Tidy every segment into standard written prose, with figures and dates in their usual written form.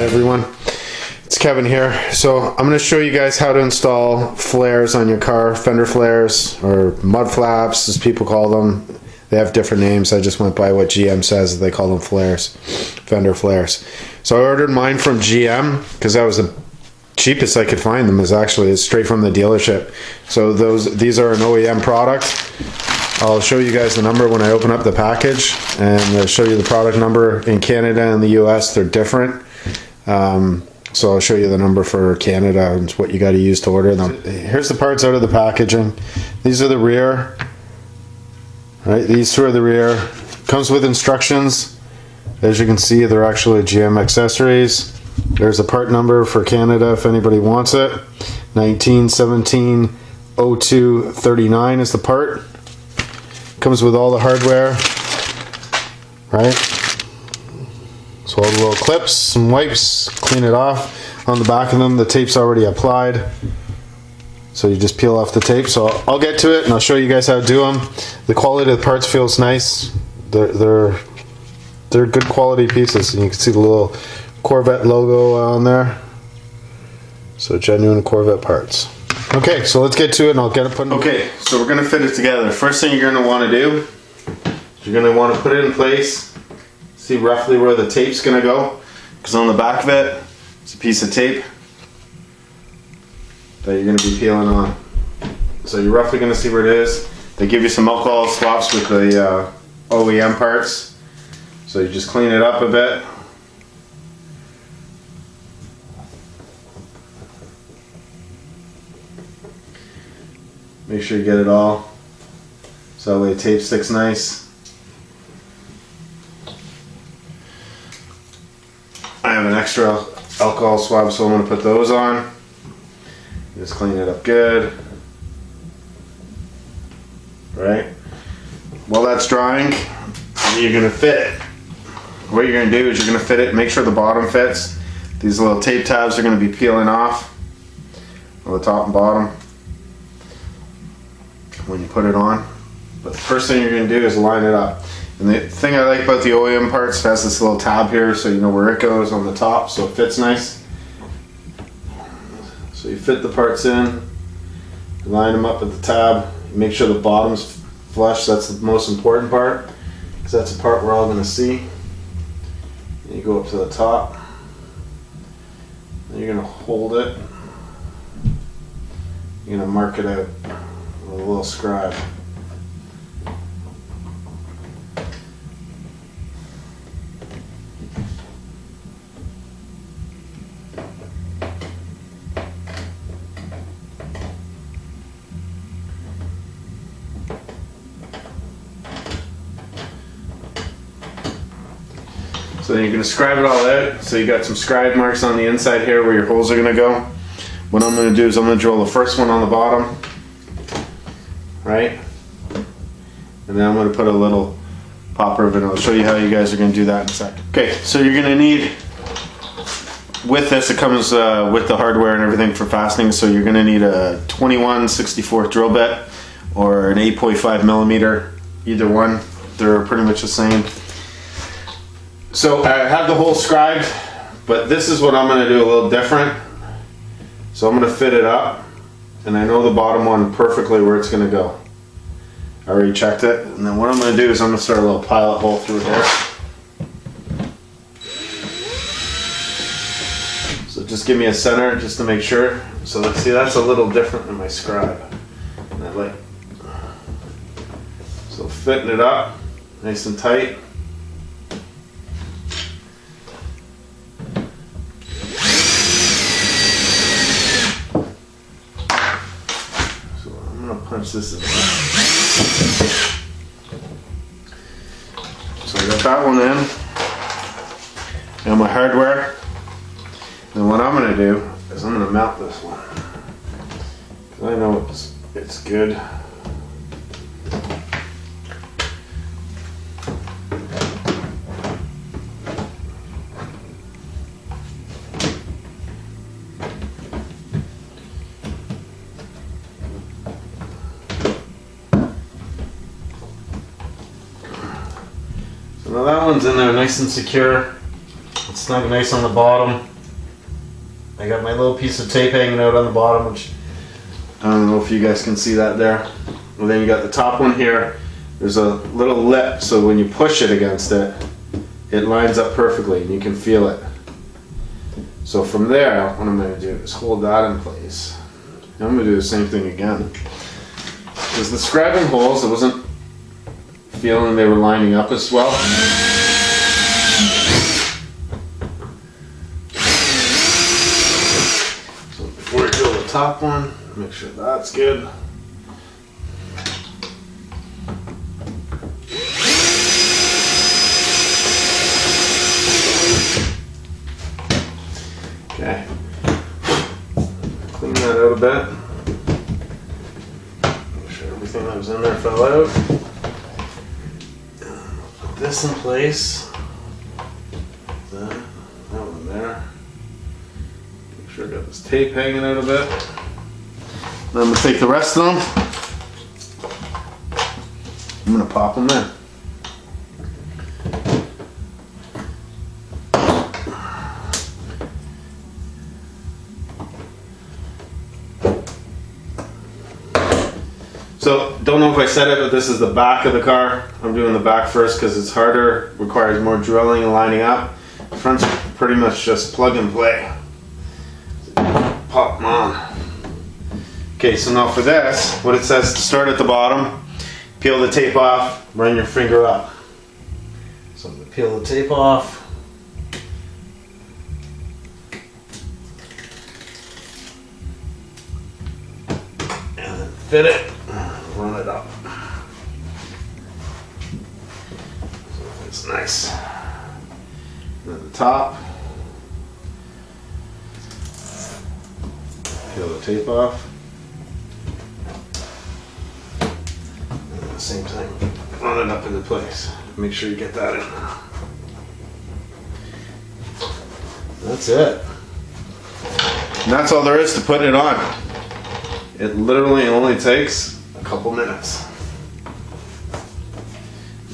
everyone, it's Kevin here. So I'm going to show you guys how to install flares on your car, fender flares or mud flaps as people call them. They have different names. I just went by what GM says. They call them flares, fender flares. So I ordered mine from GM because that was the cheapest I could find them. It's straight from the dealership. So these are an OEM product. I'll show you guys the number when I open up the package, and I'll show you the product number. In Canada and the US they're different, so I'll show you the number for Canada and what you got to use to order them. Here's the parts out of the packaging. These are the rear, right? These two are the rear. Comes with instructions. As you can see, they're actually GM accessories. There's a part number for Canada if anybody wants it. 19170239 is the part. Comes with all the hardware, right? So all the little clips and wipes, clean it off. On the back of them, the tape's already applied, so you just peel off the tape. So I'll get to it and I'll show you guys how to do them. The quality of the parts feels nice. They're good quality pieces, and you can see the little Corvette logo on there. So genuine Corvette parts. Okay, so let's get to it and I'll get it put in. Okay, so we're gonna fit it together. First thing you're gonna wanna do is you're gonna wanna put it in place. See roughly where the tape's gonna go. Because on the back of it, it's a piece of tape that you're gonna be peeling on. So you're roughly gonna see where it is. They give you some alcohol swaps with the OEM parts. So you just clean it up a bit. Make sure you get it all, so that way the tape sticks nice. I have an extra alcohol swab, so I'm going to put those on. Just clean it up good. Right? While that's drying, you're going to fit it. What you're going to do is you're going to fit it, make sure the bottom fits. These little tape tabs are going to be peeling off on the top and bottom when you put it on. But the first thing you're going to do is line it up. And the thing I like about the OEM parts, it has this little tab here so you know where it goes on the top, so it fits nice. So you fit the parts in, line them up at the tab, make sure the bottom's flush. That's the most important part, because that's the part we're all going to see. And you go up to the top, and you're going to hold it. You're going to mark it out with a little scribe. So then you're going to scribe it all out. So you got some scribe marks on the inside here where your holes are going to go. What I'm going to do is I'm going to drill the first one on the bottom, right? And then I'm going to put a little popper of it. I'll show you how you guys are going to do that in a sec. Okay, so you're going to need, with this it comes with the hardware and everything for fastening, so you're going to need a 21/64 drill bit or an 8.5 millimeter, either one. They're pretty much the same. So I have the hole scribed, but this is what I'm going to do a little different. So I'm going to fit it up, and I know the bottom one perfectly where it's going to go. I already checked it, and then what I'm going to do is I'm going to start a little pilot hole through here. So just give me a center just to make sure. So let's see, that's a little different than my scribe. And I like, so fitting it up nice and tight. Punch this in. So I got that one in, and my hardware. And what I'm going to do is I'm going to mount this one, because I know it's good. Now that one's in there nice and secure. It's snug nice on the bottom. I got my little piece of tape hanging out on the bottom, which I don't know if you guys can see that there. And then you got the top one here. There's a little lip, so when you push it against it, it lines up perfectly and you can feel it. So from there, what I'm going to do is hold that in place. And I'm going to do the same thing again. Because the scribing holes, I wasn't feeling they were lining up as well. So before we drill the top one, make sure that's good. Okay, clean that out a bit. Make sure everything that was in there fell out. Put this in place. That one there. Make sure I got this tape hanging out a bit. Then I'm going to take the rest of them. I'm going to pop them in. So, don't know if I said it, but this is the back of the car. I'm doing the back first because it's harder, requires more drilling and lining up. The front's pretty much just plug and play. Pop them on. Okay, so now for this, what it says to start at the bottom, peel the tape off, run your finger up. So I'm going to peel the tape off. And then fit it. Run it up. So it's nice. And at the top, peel the tape off. And at the same time, run it up into place. Make sure you get that in. That's it. And that's all there is to putting it on. It literally only takes a couple minutes.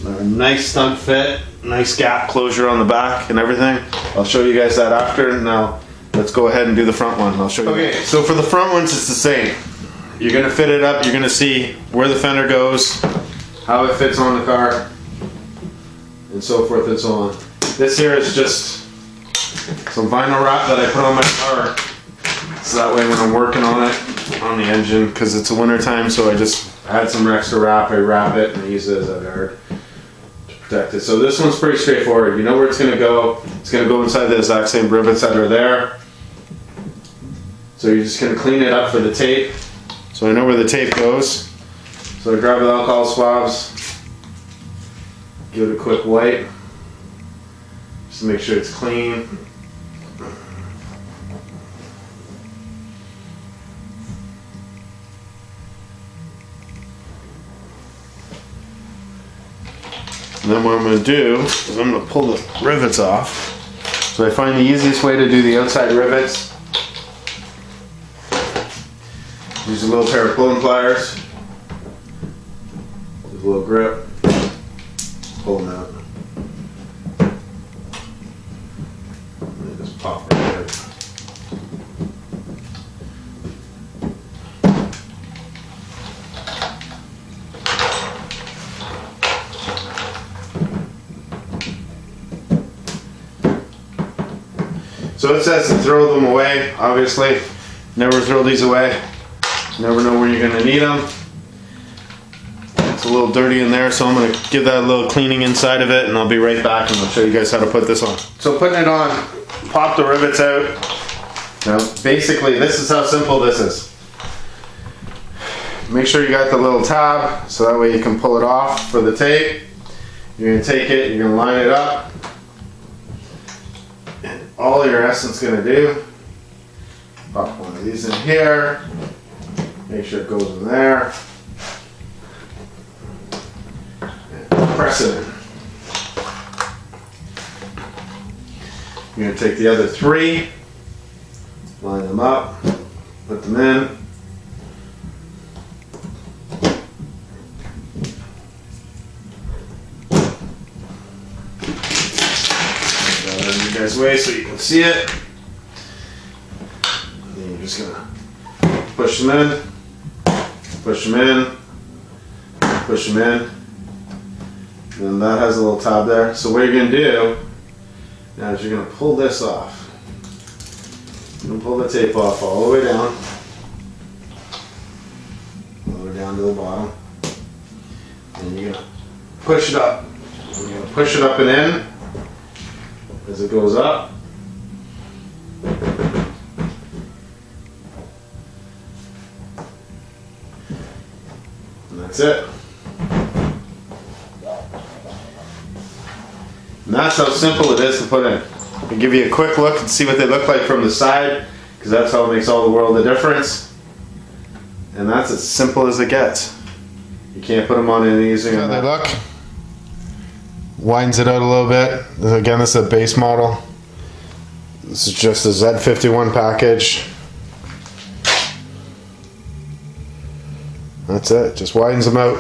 A nice snug fit, nice gap closure on the back and everything. I'll show you guys that after. Now let's go ahead and do the front one. I'll show you. Okay, so for the front ones it's the same. You're gonna fit it up, you're gonna see where the fender goes, how it fits on the car, and so forth and so on. This here is just some vinyl wrap that I put on my car. So that way when I'm working on it, on the engine, because it's a winter time, so I just add some extra wrap, I wrap it and I use it as a guard to protect it. So this one's pretty straightforward. You know where it's going to go. It's going to go inside the exact same rivets that are there. So you're just going to clean it up for the tape. So I know where the tape goes. So I grab the alcohol swabs, give it a quick wipe, just to make sure it's clean. And then what I'm going to do is I'm going to pull the rivets off. So I find the easiest way to do the outside rivets, use a little pair of pulling pliers, with a little grip, pull them out, and they just pop right out. So it says to throw them away, obviously. Never throw these away. Never know when you're going to need them. It's a little dirty in there, so I'm going to give that a little cleaning inside of it, and I'll be right back and I'll show you guys how to put this on. So putting it on, pop the rivets out. Now basically this is how simple this is. Make sure you got the little tab, so that way you can pull it off for the tape. You're going to take it, you're going to line it up. All you're essence going to do, pop one of these in here, make sure it goes in there, and press it in. You're going to take the other three, line them up, put them in. Way so you can see it. just gonna push them in, push them in, push them in. And that has a little tab there. So what you're gonna do now is you're gonna pull this off. You're gonna pull the tape off all the way down. All the way down to the bottom. And you're gonna push it up. You're gonna push it up and in as it goes up. And that's it. And that's how simple it is to put in. I'll give you a quick look and see what they look like from the side, because that's how it makes all the world of difference. And that's as simple as it gets. You can't put them on any easier. That's how they look. Widens it out a little bit. Again, this is a base model. This is just a Z51 package. That's it. Just widens them out.